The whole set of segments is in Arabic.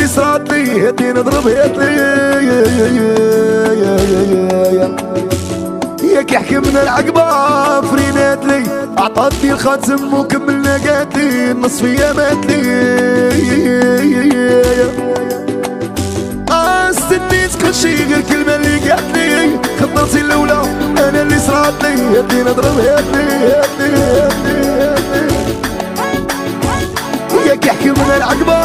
اللي صرات لي هدي نضرب هدي ياك يحكمنا العقبة فرينات لي عطاتني الخاتم وكملنا قاتلي النص فيا ماتلي استنيت كل شي غير كلمة اللي قالتلي خطرتي الاولى انا اللي صرات لي هدي نضرب هدي ياك يحكمنا العقبة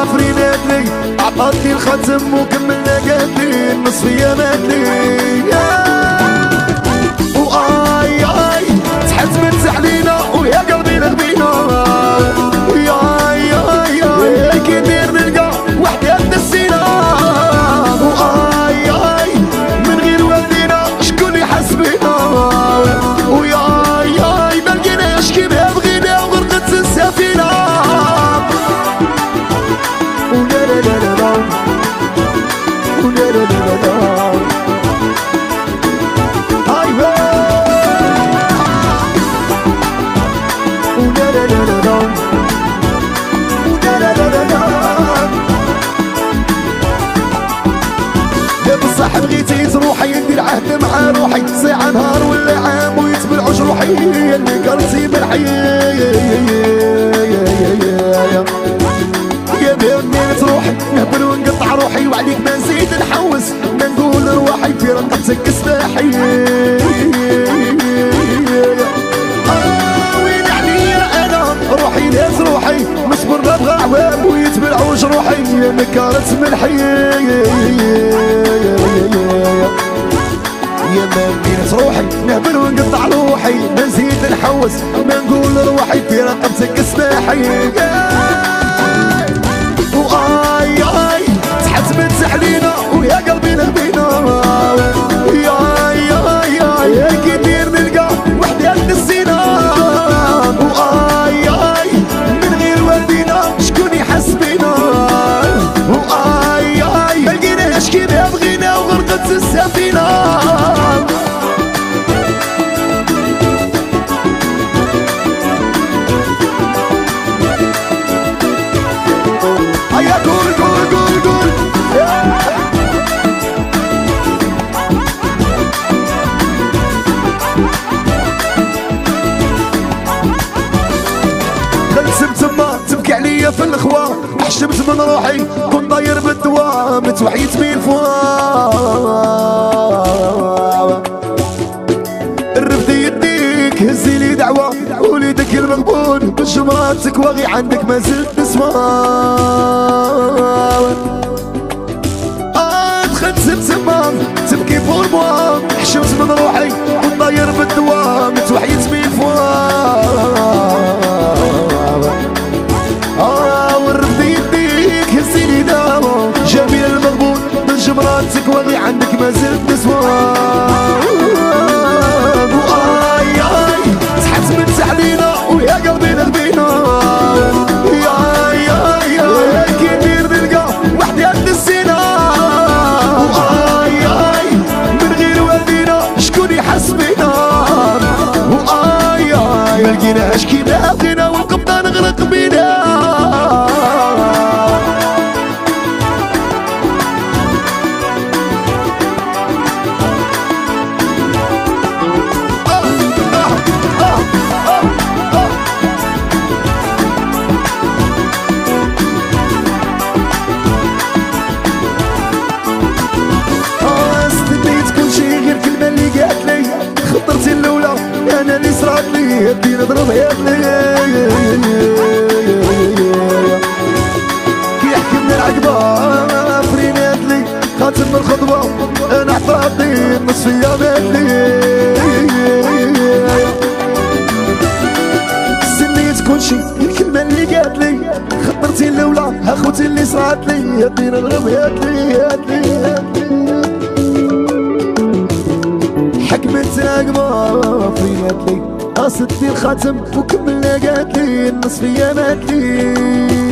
فرينات لي عطاتني الخاتم وكملنا قاتلي النص فيا ماتلي واي اي تحتمت علينا ويا قلبي لغبينا يا كي ندير نلقى وحدة نسينا واي اي من غير والدينا شكون يحس بينا وياي ما لقيناش كيما بغينا وغرقت السفينة ولا لا لا لا لا ولا لا لا لا بصح بغيتي تروحي ندير عهد مع روحي ساعة نهار ولا عام ويتبلعوا جروحي اللي قلتي بالحياة يا بيرني تروحي نهبل ونقطع روحي وعليك ما نزيد نحوس ما نقول رواحي في رقبتك سلاحي وين عليا انا روحي ناس روحي مصبر نبغى عوام ويتبلعوا جروحي نكارت من الحياة يا ما بقيت روحي نهبل ونقطع روحي ما نزيد نحوس ما نقول رواحي في رقبتك سلاحي واي اي تحتمت علينا ويا قلبي لغبينا يا كي ندير نلقى وحدة نسينا واي اي من غير والدينا شكون يحس بينا واي ما لقيناش كيما بغينا وغرقت السفينة تبكي عليا في الخوا حشمت من روحي كنت طاير بالدواء متوحيت بين فوا الرفدي يديك هزي لي دعوة وليدك المغبون بالجمراتك واغي عندك ما زلت نسوى دخلت سبتما تبكي فوق الموا حشمت من روحي كنت طاير بالدواء متوحيت بين فوا والرفدي يديك هزيني داما جميل المغبون من جمراتك واغي عندك ما زلت نسوى واي تحتمت علينا ويا قلبي لغبينا يا كي ندير نلقى وحدة نسينا واي من غير والدينا شكون يحس بينا واي ما لقيناش كيما بغينا والقبطة نغرق بينا خطرتي الاولى انا اللي صرات لي هدي نضرب هدي كي يحكمنا العقبة فرينات لي خاتم الخطبة انا عطاتني النص فيا ماتلي سنيت كل شي الكلمة اللي قالت لي خطرتي الاولى اخوتي اللي صرات لي هدي نضرب هدي حكمت راقبة فرينات لي قصدتي الخاتم وكملنا قاتلي النص فيا ماتلي